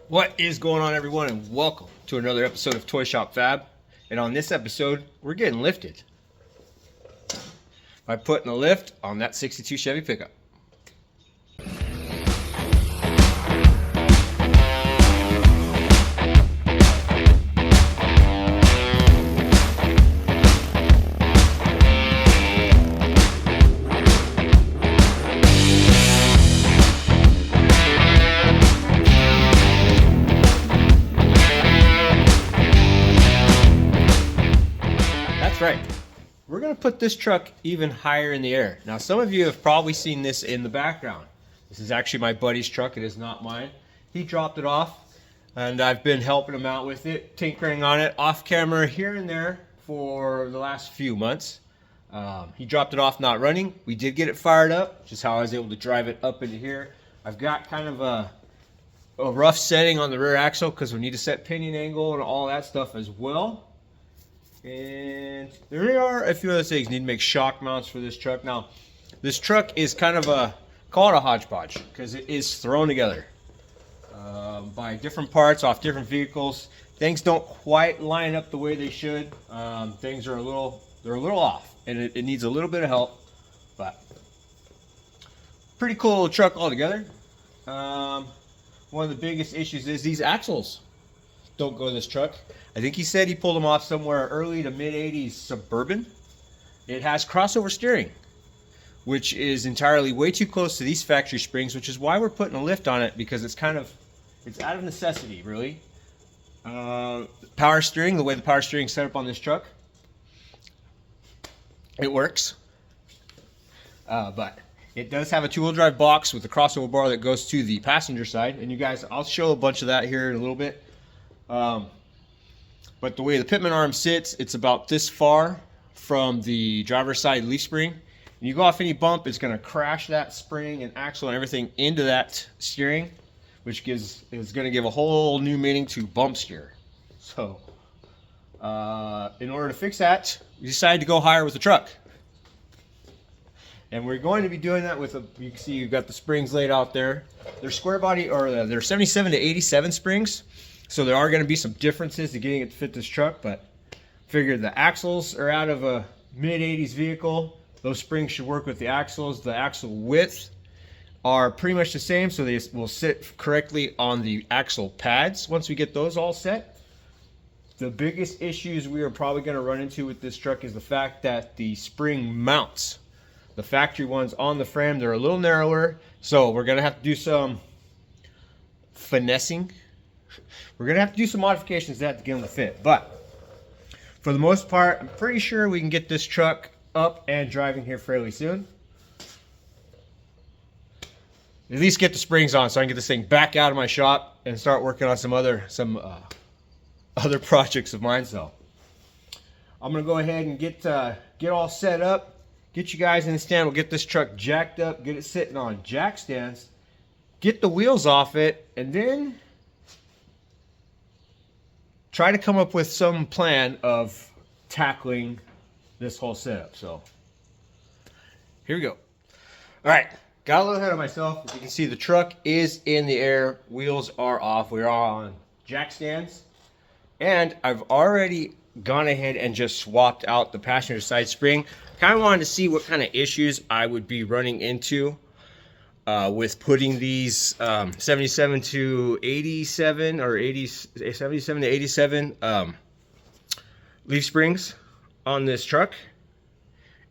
What is going on, everyone, and welcome to another episode of ToyShopFab. And on this episode, we're getting lifted by putting a lift on that 62 Chevy pickup. That's right. We're going to put this truck even higher in the air. Now, some of you have probably seen this in the background. This is actually my buddy's truck. It is not mine. He dropped it off, and I've been helping him out with it, tinkering on it off camera here and there for the last few months. He dropped it off not running. We did get it fired up, which is how I was able to drive it up into here. I've got kind of a rough setting on the rear axle because we need to set pinion angle and all that stuff as well. And there are a few other things. Need to make shock mounts for this truck. Now, this truck is kind of call it a hodgepodge because it is thrown together by different parts off different vehicles. Things don't quite line up the way they should. Things are a little off, and it needs a little bit of help. But pretty cool little truck altogether. One of the biggest issues is these axles don't go to this truck. I think he said he pulled them off somewhere early to mid 80s Suburban. It has crossover steering, which is entirely way too close to these factory springs, which is why we're putting a lift on it, because it's out of necessity, really. Power steering, the way the power steering is set up on this truck, it works. But it does have a two-wheel drive box with a crossover bar that goes to the passenger side. And you guys, I'll show a bunch of that here in a little bit. But the way the pitman arm sits, it's about this far from the driver's side leaf spring. And you go off any bump, it's going to crash that spring and axle and everything into that steering, which is going to give a whole new meaning to bump steer. So, in order to fix that, we decided to go higher with the truck. And we're going to be doing that with you can see you've got the springs laid out there. They're square body, or they're 77 to 87 springs. So there are going to be some differences to getting it to fit this truck, but figured the axles are out of a mid-80s vehicle. Those springs should work with the axles. The axle width are pretty much the same, so they will sit correctly on the axle pads once we get those all set. The biggest issues we are probably going to run into with this truck is the fact that the spring mounts, the factory ones on the frame, they're a little narrower, so we're going to have to do some finessing. We're going to have to do some modifications to that to get them to fit. But for the most part, I'm pretty sure we can get this truck up and driving here fairly soon. At least get the springs on so I can get this thing back out of my shop and start working on some other projects of mine. So I'm going to go ahead and get all set up, get you guys in the stand. We'll get this truck jacked up, get it sitting on jack stands, get the wheels off it, and then try to come up with some plan of tackling this whole setup. So here we go. All right, got a little ahead of myself. As you can see, the truck is in the air, wheels are off, we are on jack stands, and I've already gone ahead and just swapped out the passenger side spring. Kind of wanted to see what kind of issues I would be running into with putting these 77 to 87 or 77 to 87 leaf springs on this truck.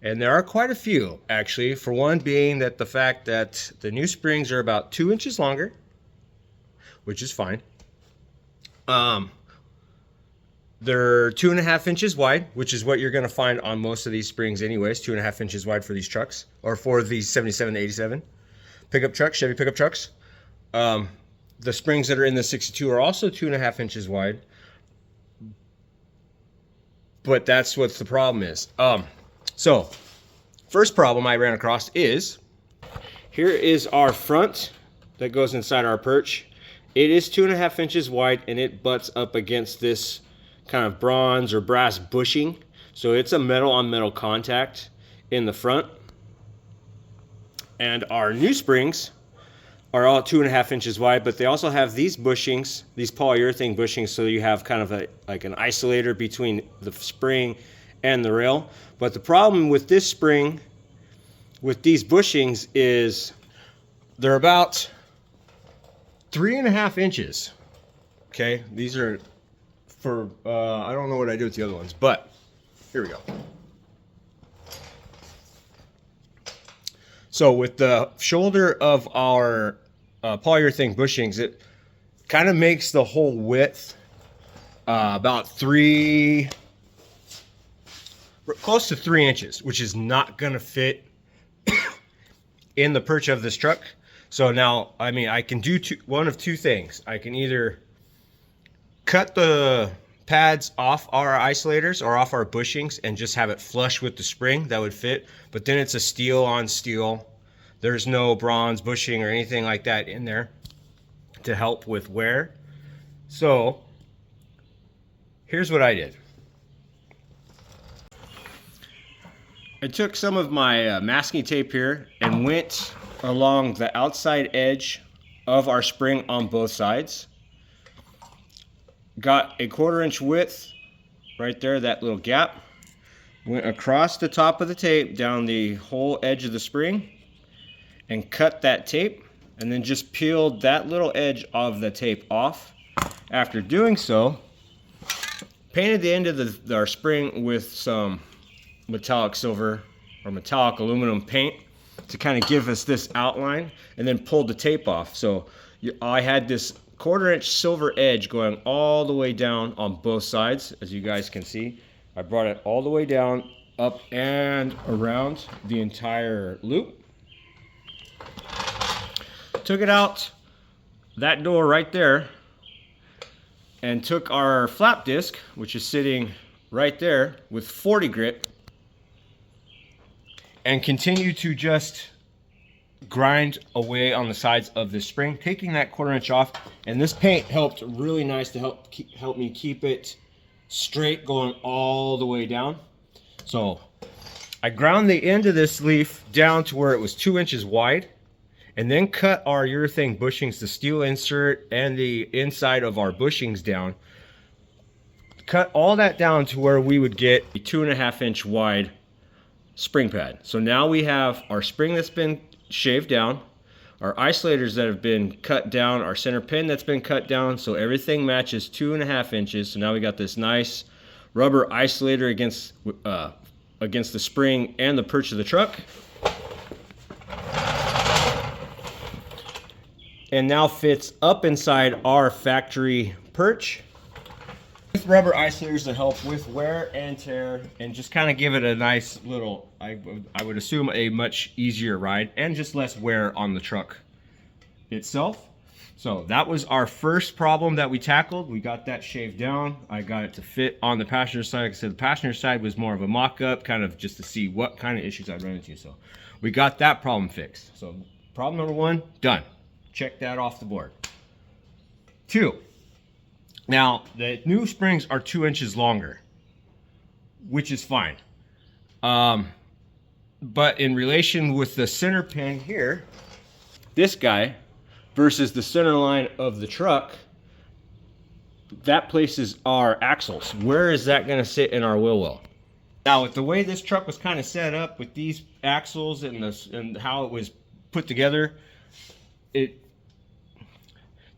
And there are quite a few, actually. For one being that the fact that the new springs are about 2 inches longer, which is fine. They're 2.5 inches wide, which is what you're going to find on most of these springs anyways, 2.5 inches wide for these trucks, or for these 77 to 87 pickup trucks, Chevy pickup trucks. The springs that are in the 62 are also 2.5 inches wide, but that's what the problem is. So first problem I ran across is, here is our front that goes inside our perch. It is 2.5 inches wide, and it butts up against this kind of bronze or brass bushing. So it's a metal on metal contact in the front. And our new springs are all 2.5 inches wide, but they also have these bushings, these polyurethane bushings, so you have kind of like an isolator between the spring and the rail. But the problem with this spring, with these bushings, is they're about 3.5 inches. Okay, these are for, I don't know what I do with the other ones, but here we go. So with the shoulder of our polyurethane bushings, it kind of makes the whole width about close to 3 inches, which is not gonna fit in the perch of this truck. So now, I mean, I can do one of two things. I can either cut the pads off our isolators or off our bushings and just have it flush with the spring. That would fit, but then it's a steel on steel. There's no bronze bushing or anything like that in there to help with wear. So here's what I did. I took some of my masking tape here and went along the outside edge of our spring on both sides. Got a 1/4 inch width right there, that little gap. Went across the top of the tape down the whole edge of the spring and cut that tape, and then just peeled that little edge of the tape off. After doing so, painted the end of our spring with some metallic silver or metallic aluminum paint to kind of give us this outline, and then pulled the tape off. So I had this 1/4 inch silver edge going all the way down on both sides, as you guys can see. I brought it all the way down, up and around the entire loop. Took it out that door right there and took our flap disc, which is sitting right there with 40 grit, and continue to just grind away on the sides of the spring, taking that 1/4 inch off. And this paint helped really nice to help me keep it straight going all the way down. So I ground the end of this leaf down to where it was 2 inches wide, and then cut our urethane bushings, the steel insert and the inside of our bushings down. Cut all that down to where we would get a 2.5 inch wide spring pad. So now we have our spring that's been shaved down, our isolators that have been cut down, our center pin that's been cut down, so everything matches 2.5 inches. So now we got this nice rubber isolator against the spring and the perch of the truck. And now fits up inside our factory perch with rubber isolators that help with wear and tear, and just kind of give it a nice little, I would assume, a much easier ride and just less wear on the truck itself. So that was our first problem that we tackled. We got that shaved down. I got it to fit on the passenger side. Like I said, the passenger side was more of a mock-up, kind of just to see what kind of issues I'd run into. So we got that problem fixed. So problem number 1, done. Check that off the board. 2, now the new springs are 2 inches longer, which is fine. But in relation with the center pin here, this guy versus the center line of the truck, that places our axles. Where is that going to sit in our wheel well? Now, with the way this truck was kind of set up with these axles and how it was put together, it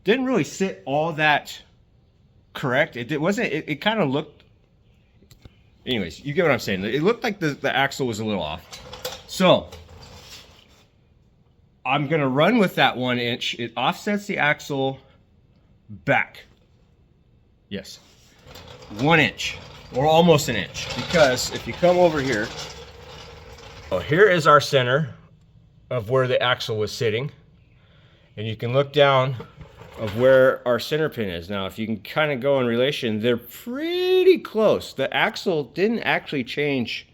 didn't really sit all that correct. It wasn't, it kind of looked, anyways, you get what I'm saying. It looked like the axle was a little off. So I'm going to run with that 1 inch. It offsets the axle back. Yes. 1 inch, or almost an inch. Because if you come over here, oh, here is our center of where the axle was sitting. And you can look down of where our center pin is. Now, if you can kind of go in relation, they're pretty close. The axle didn't actually change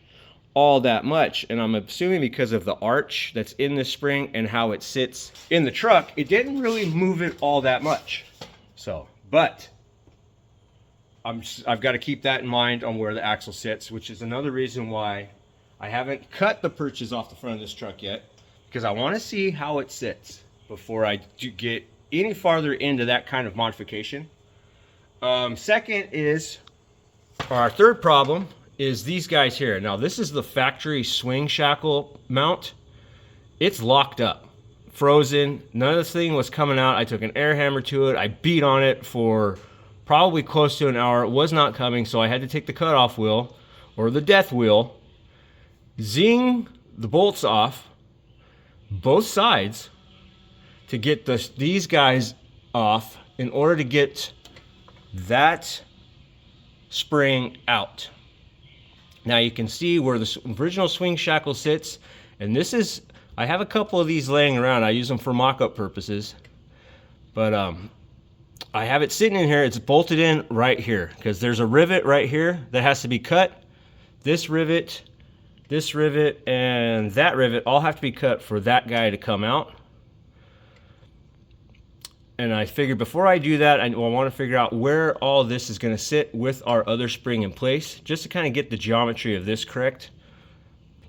all that much, and I'm assuming because of the arch that's in the spring and how it sits in the truck, it didn't really move it all that much. So, but I've got to keep that in mind on where the axle sits, which is another reason why I haven't cut the perches off the front of this truck yet, because I want to see how it sits before I do get any farther into that kind of modification. Second is, our third problem is these guys here. Now this is the factory swing shackle mount. It's locked up, frozen. None of this thing was coming out. I took an air hammer to it. I beat on it for probably close to an hour. It was not coming, so I had to take the cutoff wheel, or the death wheel, zing the bolts off both sides to get these guys off in order to get that spring out. Now you can see where the original swing shackle sits, and this is, I have a couple of these laying around. I use them for mock-up purposes, but I have it sitting in here. It's bolted in right here because there's a rivet right here that has to be cut. This rivet, and that rivet all have to be cut for that guy to come out. And I figured before I do that, I want to figure out where all this is going to sit with our other spring in place, just to kind of get the geometry of this correct.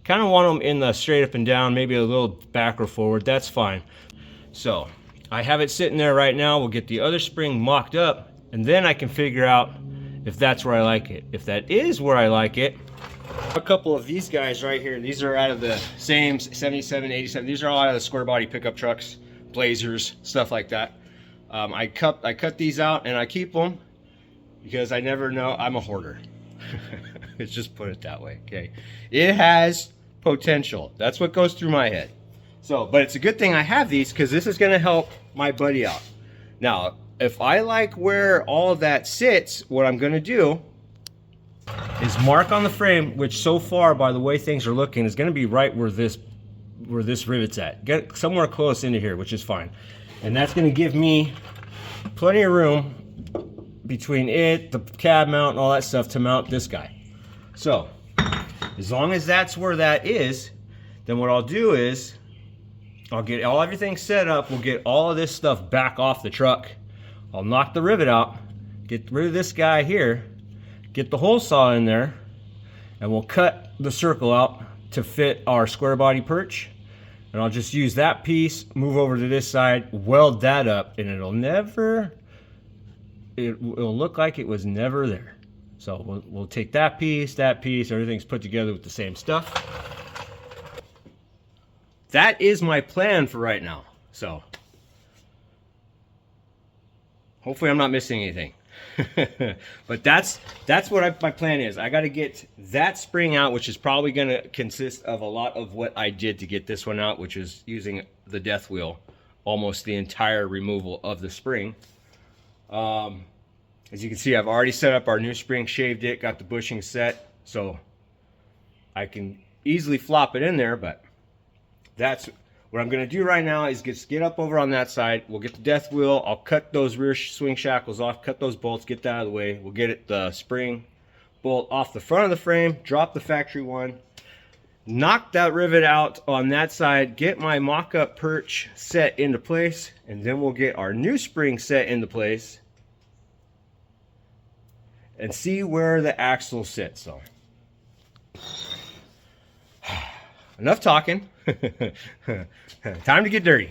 Kind of want them in the straight up and down, maybe a little back or forward. That's fine. So I have it sitting there right now. We'll get the other spring mocked up, and then I can figure out if that's where I like it. If that is where I like it, a couple of these guys right here, these are out of the same 77, 87. These are all out of the Squarebody pickup trucks, Blazers, stuff like that. I cut these out and I keep them because I never know. I'm a hoarder. Let's just put it that way. Okay, it has potential. That's what goes through my head. So, but it's a good thing I have these because this is going to help my buddy out. Now, if I like where all of that sits, what I'm going to do is mark on the frame, which so far, by the way things are looking, is going to be right where this rivet's at. Get somewhere close into here, which is fine. And that's going to give me plenty of room between it, the cab mount, and all that stuff to mount this guy. So, as long as that's where that is, then what I'll do is I'll get everything set up. We'll get all of this stuff back off the truck. I'll knock the rivet out, get rid of this guy here, get the hole saw in there, and we'll cut the circle out to fit our square body perch. And I'll just use that piece, move over to this side, weld that up, and it'll look like it was never there. So we'll take that piece, everything's put together with the same stuff. That is my plan for right now. So hopefully I'm not missing anything. But that's what my plan is. I got to get that spring out, which is probably going to consist of a lot of what I did to get this one out, which is using the death wheel, almost the entire removal of the spring. As you can see, I've already set up our new spring, shaved it, got the bushing set, so I can easily flop it in there. But that's what I'm going to do right now, is just get up over on that side. We'll get the death wheel. I'll cut those rear swing shackles off, cut those bolts, get that out of the way. We'll get the spring bolt off the front of the frame, drop the factory one, knock that rivet out on that side, get my mock-up perch set into place, and then we'll get our new spring set into place and see where the axle sits. So enough talking. Time to get dirty.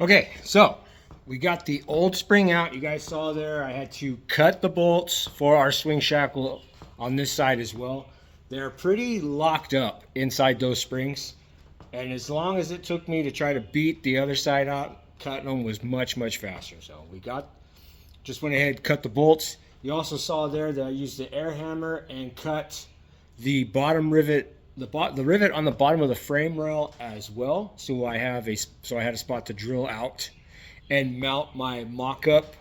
Okay, so we got the old spring out. You guys saw there, I had to cut the bolts for our swing shackle on this side as well. They're pretty locked up inside those springs. And as long as it took me to try to beat the other side out, cutting them was much, much faster. So we got just went ahead and cut the bolts. You also saw there that I used the air hammer and cut the bottom rivet, the rivet on the bottom of the frame rail as well. So I had a spot to drill out and mount my mock-up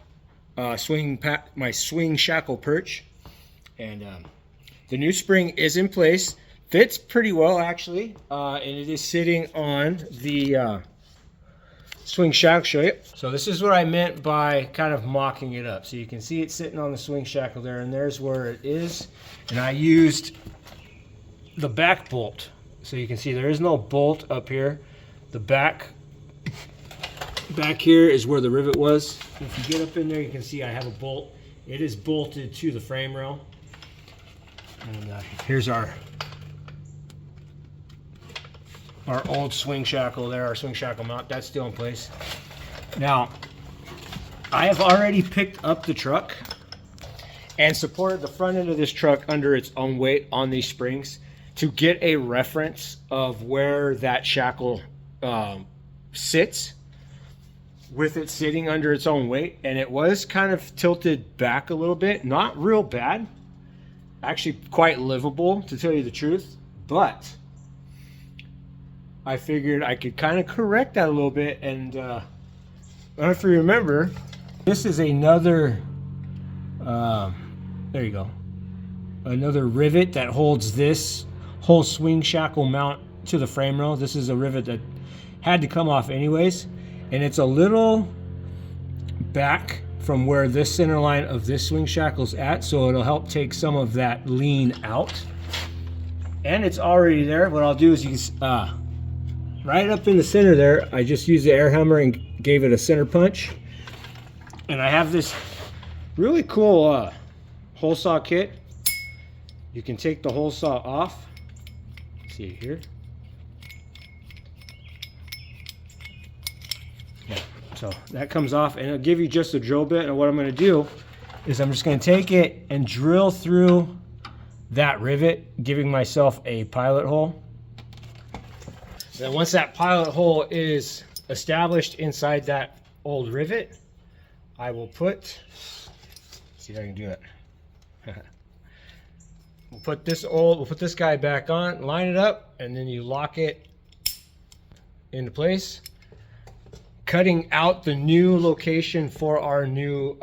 my swing shackle perch. And the new spring is in place. Fits pretty well actually, and it is sitting on the swing shackle. Show you. So this is what I meant by kind of mocking it up. So you can see it sitting on the swing shackle there, and there's where it is. And I used the back bolt. So you can see there is no bolt up here. The back here is where the rivet was. If you get up in there, you can see I have a bolt. It is bolted to the frame rail. And here's our old swing shackle there, our swing shackle mount. That's still in place. Now, I have already picked up the truck and supported the front end of this truck under its own weight on these springs to get a reference of where that shackle sits, with it sitting under its own weight. And it was kind of tilted back a little bit, not real bad, actually quite livable to tell you the truth, but I figured I could kind of correct that a little bit. And I don't know if you remember, this is another there you go, another rivet that holds this whole swing shackle mount to the frame rail. This is a rivet that had to come off anyways, and it's a little back from where this center line of this swing shackle's at, so it'll help take some of that lean out. And it's already there. What I'll do is use right up in the center there, I just used the air hammer and gave it a center punch. And I have this really cool hole saw kit. You can take the hole saw off. See it here. Yeah, so that comes off, and it'll give you just a drill bit. And what I'm going to do is I'm just going to take it and drill through that rivet, giving myself a pilot hole. Then once that pilot hole is established inside that old rivet, I will see if I can do it. We'll put this guy back on, line it up, and then you lock it into place, cutting out the new location for our new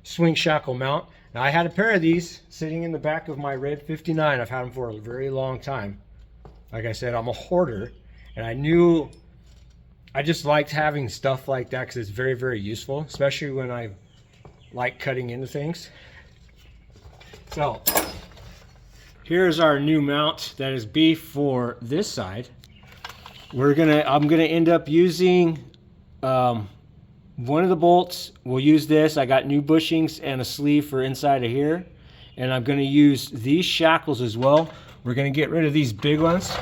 swing shackle mount. Now, I had a pair of these sitting in the back of my red 59. I've had them for a very long time. Like I said, I'm a hoarder, and I just liked having stuff like that because it's very, very useful, especially when I like cutting into things. So here's our new mount that is beef for this side. I'm gonna end up using one of the bolts. We'll use this. I got new bushings and a sleeve for inside of here, and I'm gonna use these shackles as well. We're gonna get rid of these big ones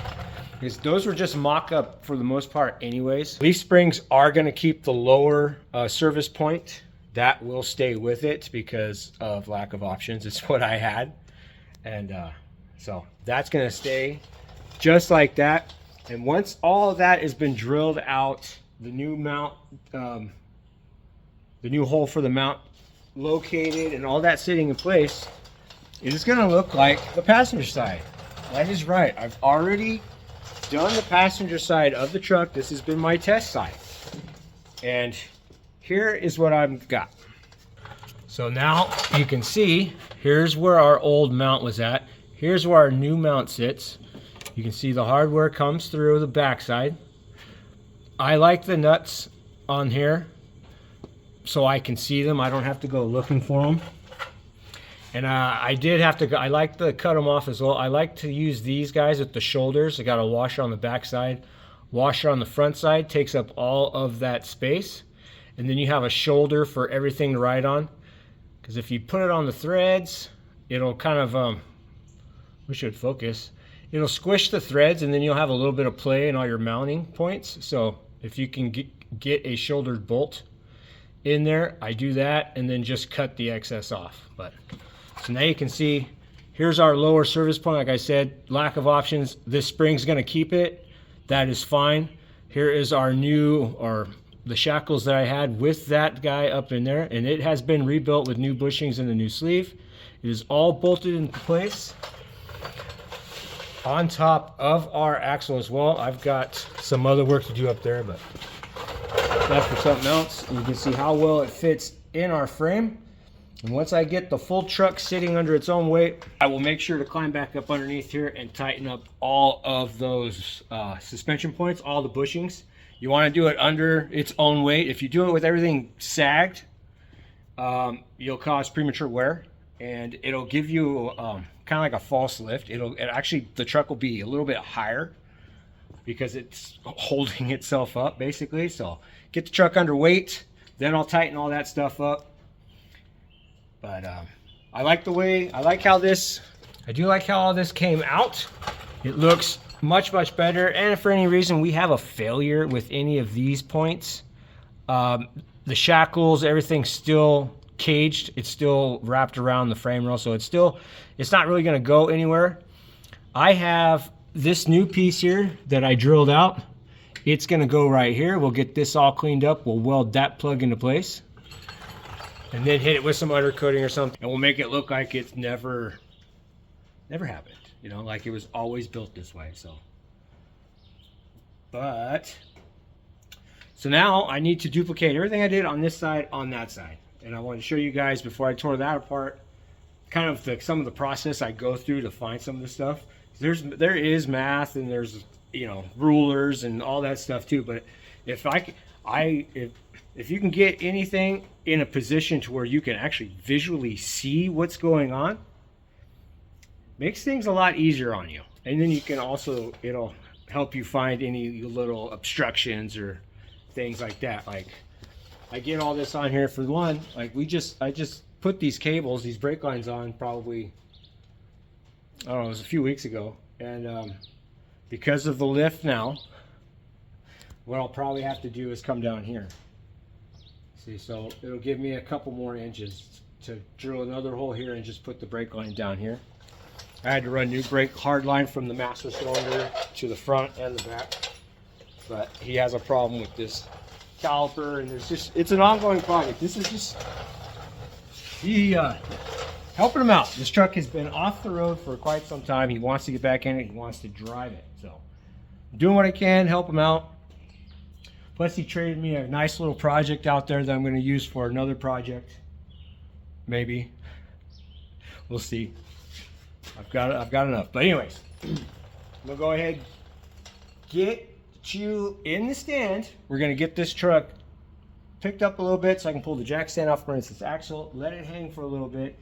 because those were just mock-up for the most part anyways. Leaf springs are gonna keep the lower service point. That will stay with it because of lack of options. It's what I had. And so that's gonna stay just like that. And once all of that has been drilled out, the new mount, the new hole for the mount located, and all that sitting in place, it is gonna look like the passenger side. That is right. I've already done the passenger side of the truck. This has been my test side. And here is what I've got. So now you can see, here's where our old mount was at. Here's where our new mount sits. You can see the hardware comes through the backside. I like the nuts on here so I can see them. I don't have to go looking for them. And I like to cut them off as well. I like to use these guys at the shoulders. I got a washer on the backside, washer on the front side, takes up all of that space. And then you have a shoulder for everything to ride on. Because if you put it on the threads, it'll kind of, we should focus. It'll squish the threads, and then you'll have a little bit of play in all your mounting points. So if you can get a shouldered bolt in there, I do that, and then just cut the excess off. So now you can see, here's our lower service point. Like I said, lack of options. This spring's gonna keep it. That is fine. Here is our new, or the shackles that I had with that guy up in there, and it has been rebuilt with new bushings and a new sleeve. It is all bolted into place on top of our axle as well. I've got some other work to do up there, but that's for something else. And you can see how well it fits in our frame. And once I get the full truck sitting under its own weight, I will make sure to climb back up underneath here and tighten up all of those suspension points, all the bushings. You want to do it under its own weight. If you do it with everything sagged, you'll cause premature wear, and it'll give you kind of like a false lift. Actually, the truck will be a little bit higher because it's holding itself up basically. So get the truck under weight, then I'll tighten all that stuff up. But I like how this, I do like how all this came out. It looks much, much better. And if for any reason we have a failure with any of these points, the shackles, everything's still caged. It's still wrapped around the frame rail. So it's not really going to go anywhere. I have this new piece here that I drilled out. It's going to go right here. We'll get this all cleaned up. We'll weld that plug into place, and then hit it with some undercoating or something, and we'll make it look like it's never happened, you know, like it was always built this way. So now I need to duplicate everything I did on this side on that side, and I want to show you guys before I tore that apart kind of some of the process I go through to find some of the stuff. There is math, and there's, you know, rulers and all that stuff too, but if you can get anything in a position to where you can actually visually see what's going on, makes things a lot easier on you. And then you can also, it'll help you find any little obstructions or things like that. Like I get all this on here for one, like I just put these cables, these brake lines on probably, I don't know, it was a few weeks ago. And because of the lift now, what I'll probably have to do is come down here. See, so it'll give me a couple more inches to drill another hole here and just put the brake line down here. I had to run new brake hard line from the master cylinder to the front and the back, but he has a problem with this caliper, and it's an ongoing project. This is just helping him out. This truck has been off the road for quite some time. He wants to get back in it. He wants to drive it. So I'm doing what I can, help him out. Plus, he traded me a nice little project out there that I'm going to use for another project. Maybe. We'll see. I've got enough. But anyways, I'm going to go ahead, get you in the stand. We're going to get this truck picked up a little bit so I can pull the jack stand off from its axle, let it hang for a little bit,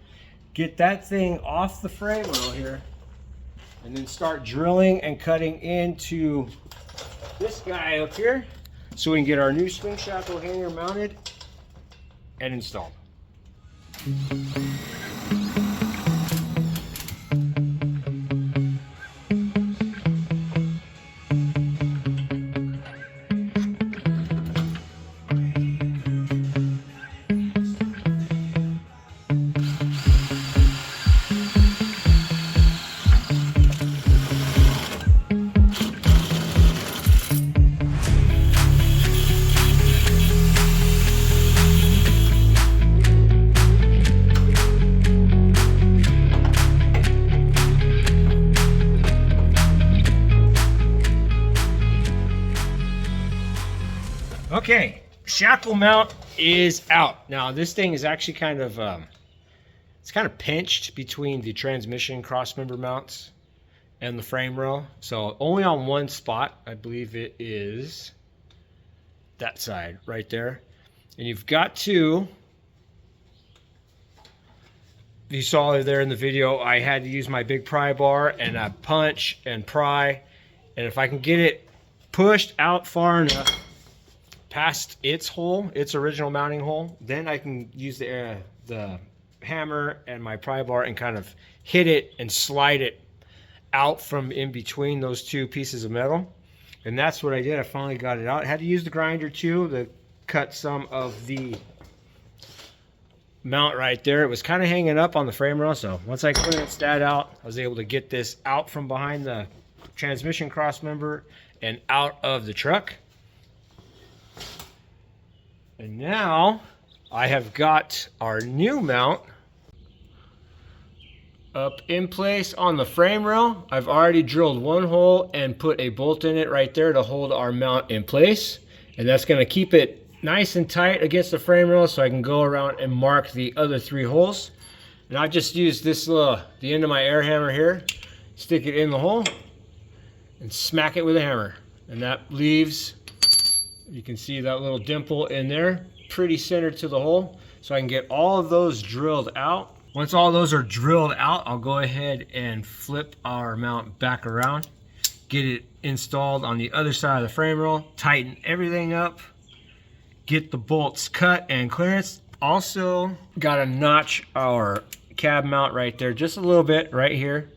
get that thing off the frame rail here, and then start drilling and cutting into this guy up here, so we can get our new swing shackle hanger mounted and installed. Okay, shackle mount is out. Now this thing is actually kind of it's kind of pinched between the transmission crossmember mounts and the frame rail. So only on one spot, I believe it is that side right there. And you've got to, you saw there in the video, I had to use my big pry bar and I punch and pry. And if I can get it pushed out far enough past its hole, its original mounting hole, then I can use the hammer and my pry bar and kind of hit it and slide it out from in between those two pieces of metal. And that's what I did. I finally got it out. I had to use the grinder too to cut some of the mount right there. It was kind of hanging up on the frame rail, so once I cleared that out, I was able to get this out from behind the transmission crossmember and out of the truck. And now I have got our new mount up in place on the frame rail. I've already drilled one hole and put a bolt in it right there to hold our mount in place. And that's going to keep it nice and tight against the frame rail so I can go around and mark the other 3 holes. And I just used this the end of my air hammer here, stick it in the hole and smack it with a hammer. And that leaves, you can see that little dimple in there, pretty centered to the hole. So I can get all of those drilled out. Once all those are drilled out, I'll go ahead and flip our mount back around, get it installed on the other side of the frame rail, tighten everything up, get the bolts cut and clearance. Also got to notch our cab mount right there just a little bit right here.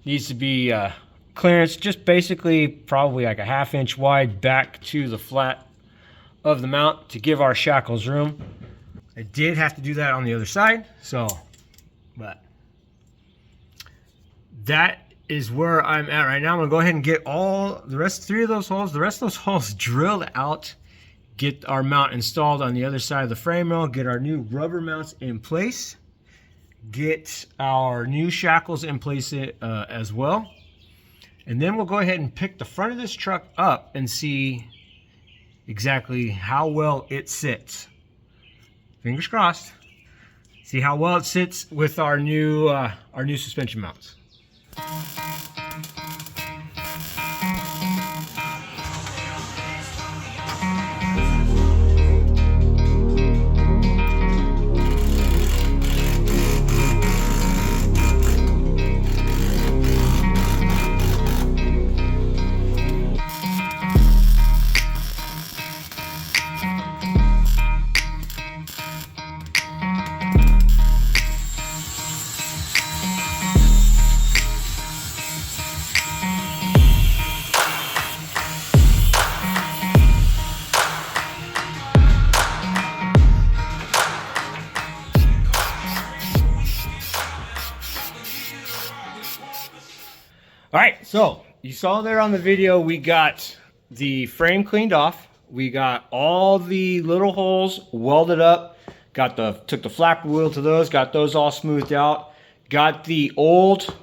Needs to be clearance, just basically probably like a 1/2 inch wide back to the flat of the mount to give our shackles room. I did have to do that on the other side, so, but that is where I'm at right now. I'm gonna go ahead and get all the rest 3 of those holes, the rest of those holes drilled out, get our mount installed on the other side of the frame rail, get our new rubber mounts in place, get our new shackles in place as well. And then we'll go ahead and pick the front of this truck up and see exactly how well it sits. Fingers crossed. See how well it sits with our new suspension mounts. All right, so you saw there on the video, we got the frame cleaned off. We got all the little holes welded up. Took the flapper wheel to those, got those all smoothed out. Got the old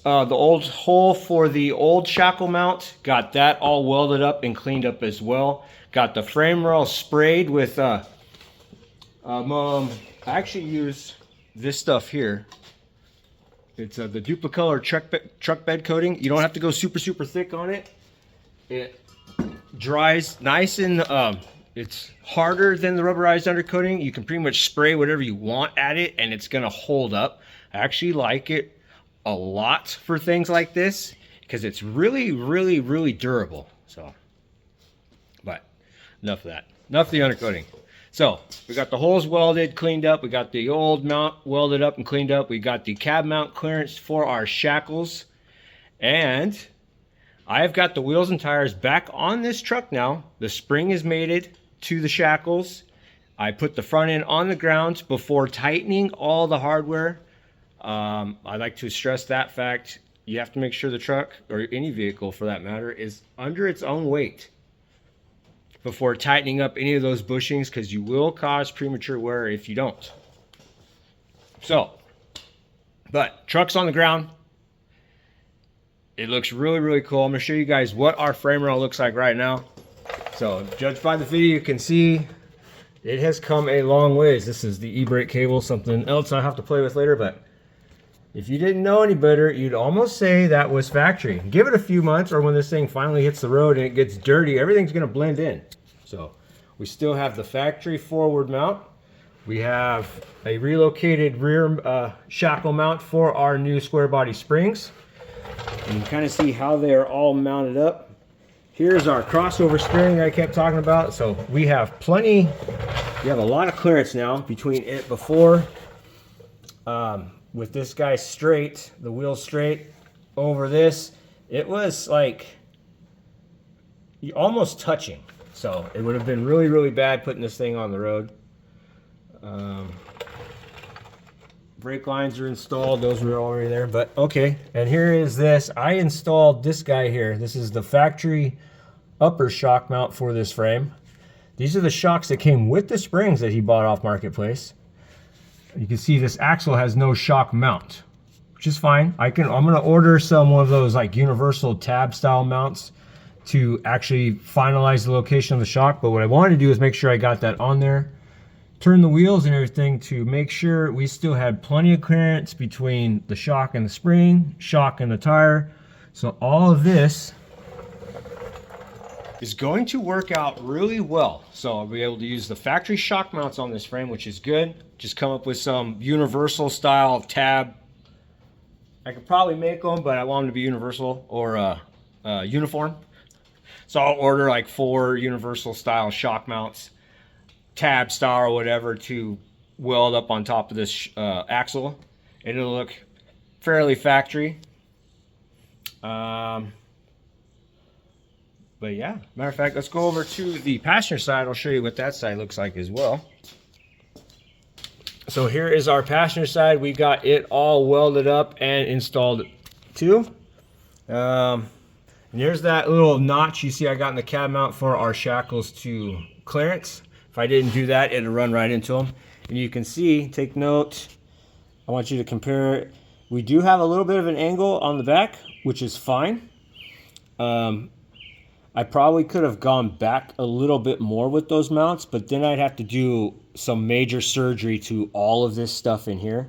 hole for the old shackle mount. Got that all welded up and cleaned up as well. Got the frame rail sprayed with. I actually use this stuff here. It's the Duplicolor truck bed coating. You don't have to go super thick on it. It dries nice and it's harder than the rubberized undercoating. You can pretty much spray whatever you want at it and it's gonna hold up. I actually like it a lot for things like this because it's really durable. So, but enough of that. Enough of the undercoating. So we got the holes welded, cleaned up. We got the old mount welded up and cleaned up. We got the cab mount clearance for our shackles. And I've got the wheels and tires back on this truck now. The spring is mated to the shackles. I put the front end on the ground before tightening all the hardware. I like to stress that fact. You have to make sure the truck, or any vehicle for that matter, is under its own weight before tightening up any of those bushings, because you will cause premature wear if you don't. So, but truck's on the ground. It looks really cool. I'm gonna show you guys what our frame rail looks like right now. So, judged by the video, you can see it has come a long ways. This is the e-brake cable, something else I have to play with later, but if you didn't know any better, you'd almost say that was factory. Give it a few months, or when this thing finally hits the road and it gets dirty, everything's gonna blend in. So we still have the factory forward mount. We have a relocated rear shackle mount for our new square body springs. And you can kind of see how they're all mounted up. Here's our crossover steering I kept talking about. So we have a lot of clearance now between it before. With this guy straight, the wheel straight over this, it was like almost touching. So it would have been really bad putting this thing on the road. Brake lines are installed. Those were already there, but okay. And here is this. I installed this guy here. This is the factory upper shock mount for this frame. These are the shocks that came with the springs that he bought off Marketplace. You can see this axle has no shock mount, which is fine. I'm gonna order some of those like universal tab style mounts to actually finalize the location of the shock. But what I wanted to do is make sure I got that on there. Turn the wheels and everything to make sure we still had plenty of clearance between the shock and the spring, shock and the tire. So all of this is going to work out really well. So I'll be able to use the factory shock mounts on this frame, which is good. Just come up with some universal style tab. I could probably make them, but I want them to be universal or uniform. So I'll order like 4 universal style shock mounts, tab style or whatever, to weld up on top of this axle. And it'll look fairly factory. But yeah, matter of fact, let's go over to the passenger side. I'll show you what that side looks like as well. So here is our passenger side. We got it all welded up and installed too. And here's that little notch you see I got in the cab mount for our shackles to clearance. If I didn't do that, it'd run right into them. And you can see, take note, I want you to compare. We do have a little bit of an angle on the back, which is fine. I probably could have gone back a little bit more with those mounts, but then I'd have to do some major surgery to all of this stuff in here.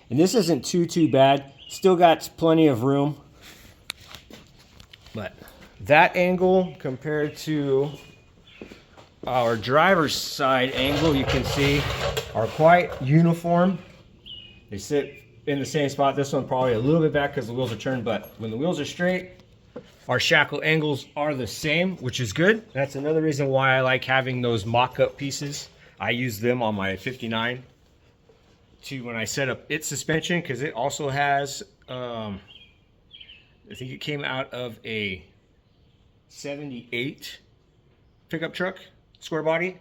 And this isn't too bad. Still got plenty of room. But that angle compared to our driver's side angle, you can see, are quite uniform. They sit in the same spot. This one probably a little bit back because the wheels are turned, but when the wheels are straight, our shackle angles are the same, which is good. That's another reason why I like having those mock-up pieces. I use them on my 59 to when I set up its suspension, because it also has, I think it came out of a 78 pickup truck, square body.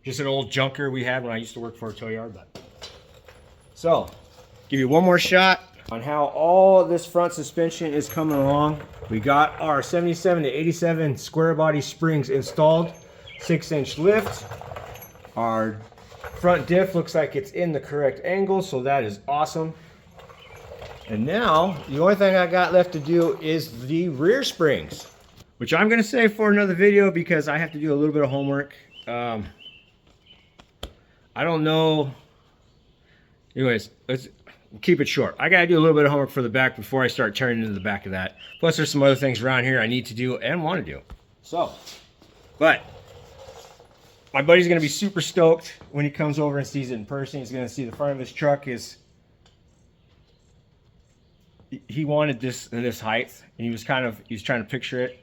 Just an old junker we had when I used to work for a tow yard. So, give you one more shot on how all this front suspension is coming along. We got our 77 to 87 square body springs installed, 6-inch lift. Our front diff looks like it's in the correct angle, so that is awesome. And now the only thing I got left to do is the rear springs, which I'm going to save for another video because I have to do a little bit of homework. I don't know. Anyways, let's keep it short. I gotta do a little bit of homework for the back before I start turning into the back of that. Plus there's some other things around here I need to do and want to do. So, but my buddy's gonna be super stoked when he comes over and sees it in person. He's gonna see the front of his truck is, he wanted this height, and he was trying to picture it.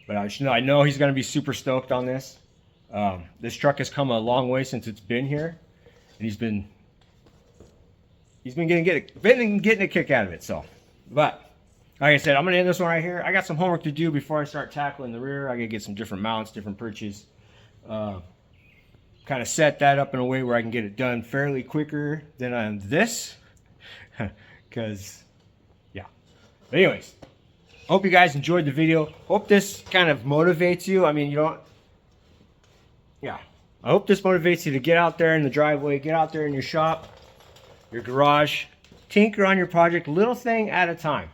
But I know he's gonna be super stoked on this. This truck has come a long way since it's been here, and he's been getting a kick out of it. So, but like I said, I'm gonna end this one right here. I got some homework to do before I start tackling the rear. I gotta get some different mounts, different perches, kind of set that up in a way where I can get it done fairly quicker than on this, because yeah. But anyways, hope you guys enjoyed the video. Hope this kind of motivates you. I mean, yeah, I hope this motivates you to get out there in the driveway, get out there in your shop, your garage, tinker on your project, little thing at a time.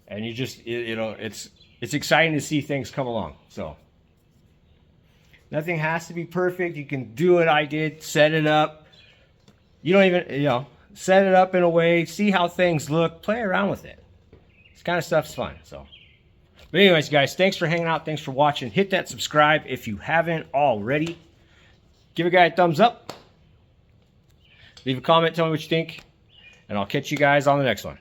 And you just, it's exciting to see things come along. So nothing has to be perfect. You can do what I did, set it up. You don't even, set it up in a way, see how things look, play around with it. This kind of stuff's fun. So, but anyways, guys, thanks for hanging out. Thanks for watching. Hit that subscribe if you haven't already. Give a guy a thumbs up. Leave a comment, tell me what you think, and I'll catch you guys on the next one.